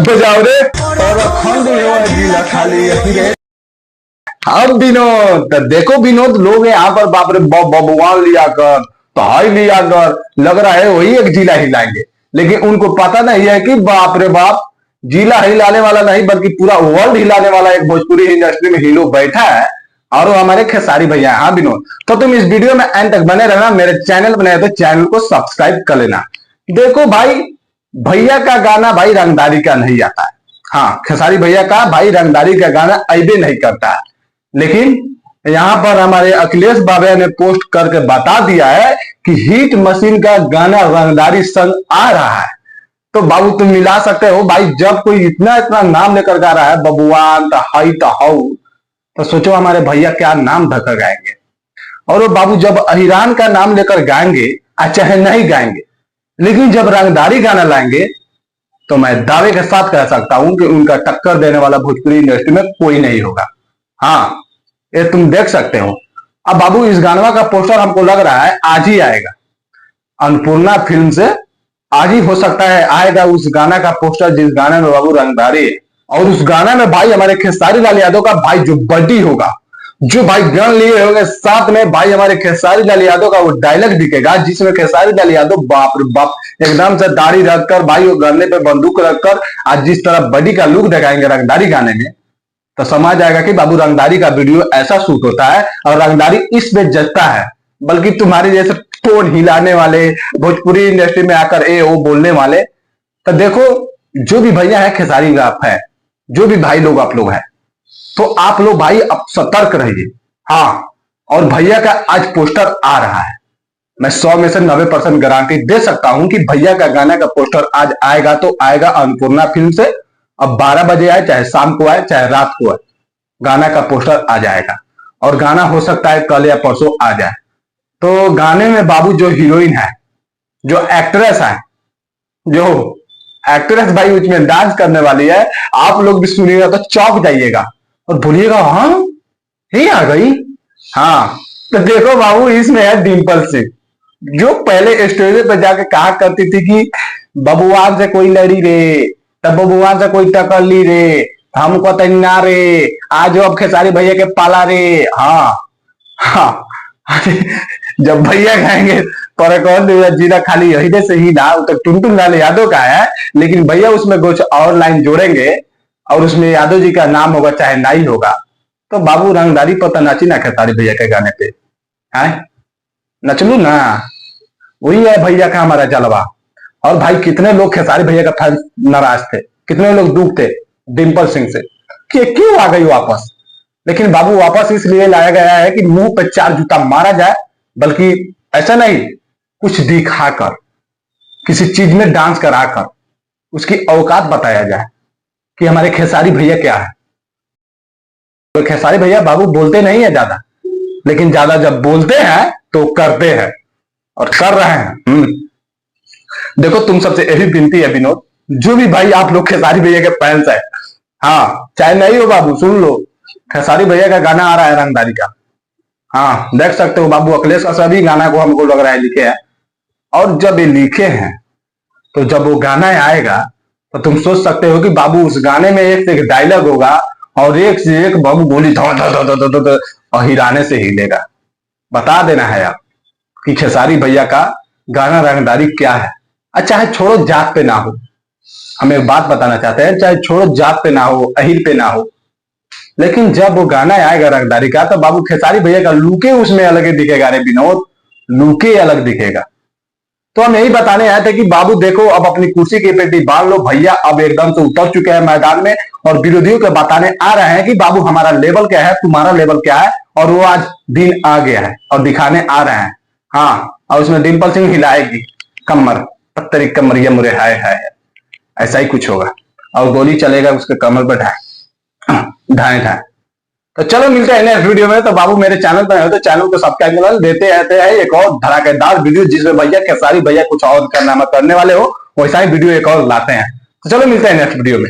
बजाओ रे और खंड जिला खाली रे। अब विनोद तो देखो विनोद, लोग यहाँ पर बाप रे बबुआन लिया कर, तहाई लिया कर, लग रहा है वही एक जिला हिलाएंगे, लेकिन उनको पता नहीं है कि बाप रे बाप जिला हिलाने वाला नहीं बल्कि पूरा वर्ल्ड हिलाने वाला एक भोजपुरी इंडस्ट्री में हीरो बैठा है और वो हमारे खेसारी भैया। हाँ विनोद, तो तुम इस वीडियो में एंड तक बने रहना। मेरे चैनल बनाए तो चैनल को सब्सक्राइब कर लेना। देखो भाई, भैया का गाना भाई रंगदारी का नहीं आता है। हाँ, खेसारी भैया का भाई रंगदारी का गाना अबे नहीं करता है, लेकिन यहां पर हमारे अखिलेश बाबा ने पोस्ट करके बता दिया है कि हिट मशीन का गाना रंगदारी संग आ रहा है। तो बाबू तुम मिला सकते हो भाई, जब कोई इतना इतना नाम लेकर गा रहा है, बबुआन हाई हाउ, तो सोचो हमारे भैया क्या नाम धक्का गाएंगे। और वो बाबू जब अहिरान का नाम लेकर गाएंगे, चाहे नहीं गाएंगे, लेकिन जब रंगदारी गाना लाएंगे तो मैं दावे के साथ कह सकता हूं कि उनका टक्कर देने वाला भोजपुरी इंडस्ट्री में कोई नहीं होगा। हाँ, ये तुम देख सकते हो। अब बाबू इस गानवा का पोस्टर हमको लग रहा है आज ही आएगा, अन्नपूर्णा फिल्म से आज ही हो सकता है आएगा उस गाना का पोस्टर जिस गाने में बाबू रंगदारी है। और उस गाना में भाई हमारे खेसारी लाल यादव का भाई जो बड्डी होगा, जो भाई गन लिए होंगे साथ में, भाई हमारे खेसारी लाल यादव का वो डायलॉग दिखेगा जिसमें खेसारी लाल यादव बाप रे बाप एकदम से दाढ़ी रखकर भाई वो गन्ने पे बंदूक रखकर आज जिस तरह बड्डी का लुक दिखाएंगे रंगदारी गाने में, तो समझ आएगा कि बाबू रंगदारी का वीडियो ऐसा शूट होता है और रंगदारी इस पे जचता है। बल्कि तुम्हारे जैसे फोन हिलाने वाले, भोजपुरी इंडस्ट्री में आकर ए ओ बोलने वाले, तो देखो जो भी भैया है खेसारी आप है, जो भी भाई लोग आप लोग हैं, तो आप लोग भाई अब सतर्क रहिए। हाँ, और भैया का आज पोस्टर आ रहा है, मैं 100 में से 90% गारंटी दे सकता हूं कि भैया का गाना का पोस्टर आज आएगा तो आएगा अन्नपूर्णा फिल्म से। अब 12 बजे आए, चाहे शाम को आए, चाहे रात को आए, गाना का पोस्टर आ जाएगा। और गाना हो सकता है कल या परसों आ जाए। तो गाने में बाबू जो हीरोइन है, जो एक्ट्रेस है, जो एक्ट्रेस भाई उसमें डांस करने वाली है, आप लोग भी सुनिएगा तो चौंक जाइएगा और बोलिएगा हाँ ये आ गई। हाँ, तो देखो बाबू इसमें है डिंपल सिंह, जो पहले स्टेज पे जाके कहा करती थी कि बबुआन से कोई लड़ी रे, तब बबुआन से कोई टक्कर ली रे, हमको तन्ना रे, आज अब खेसारी भैया के पाला रे। हाँ हाँ, जब भैया गाएंगे पर कौन जिला खाली यही से ही ना, तो टुनटुन लाल यादव का है, लेकिन भैया उसमें कुछ और लाइन जोड़ेंगे और उसमें यादव जी का नाम होगा चाहे नहीं होगा। तो बाबू रंगदारी पता नाची ना खेसारी भैया के गाने पे है, नचलू ना, वही है भैया का हमारा जलवा। और भाई कितने लोग खेसारी भैया का फैन नाराज थे, कितने लोग दुख थे डिंपल सिंह से कि क्यों आ गई वापस। लेकिन बाबू वापस इसलिए लाया गया है कि मुंह पे 4 जूता मारा जाए, बल्कि ऐसा नहीं, कुछ दिखाकर, किसी चीज में डांस कराकर उसकी औकात बताया जाए कि हमारे खेसारी भैया क्या है। तो खेसारी भैया बाबू बोलते नहीं है ज्यादा, लेकिन ज्यादा जब बोलते हैं तो करते हैं और कर रहे हैं। देखो तुम सबसे यही विनती है विनोद, जो भी भाई आप लोग खेसारी भैया के फैंस है, हाँ चाहे नहीं हो बाबू सुन लो, खेसारी भैया का गाना आ रहा है रंगदारी का। हाँ देख सकते हो बाबू, अखिलेश का सभी गाना को हमको लग रहा है लिखे हैं। और जब ये लिखे हैं तो जब वो गाना आएगा तो तुम सोच सकते हो कि बाबू उस गाने में एक से एक डायलॉग होगा और एक से एक बाबू गोली और हिराने से हिलेगा। बता देना है आप कि खेसारी भैया का गाना रंगदारी क्या है। चाहे छोड़ो जात पे ना हो, हम एक बात बताना चाहते हैं, चाहे छोड़ो जात पे ना हो, अहिर पे ना हो, लेकिन जब वो गाना आएगा रंगदारी का तो बाबू खेसारी भैया का लुके उसमें अलग दिखेगा रे विनोद, लुके अलग दिखेगा। तो हम यही बताने आए थे कि बाबू देखो अब अपनी कुर्सी की पेटी बांध लो, भैया अब एकदम से उतर चुके हैं मैदान में और विरोधियों को बताने आ रहे हैं कि बाबू हमारा लेवल क्या है, तुम्हारा लेवल क्या है। और वो आज दिन आ गया है और दिखाने आ रहे हैं। हाँ, और उसमें डिंपल सिंह हिलाएगी कमर, पत्तरी कमरिया मुरे हाय हाय, ऐसा ही कुछ होगा और गोली चलेगा उसके कमर पर ढाए ढाए। तो चलो मिलते हैं नेक्स्ट वीडियो में। तो बाबू मेरे चैनल पर है तो चैनल को सब्सक्राइब देते रहते हैं एक और धड़ाकेदार वीडियो जिसमें भैया खेसारी भैया कुछ और करने वाले हो, वैसा ही वीडियो एक और लाते हैं। तो चलो मिलते हैं नेक्स्ट वीडियो में।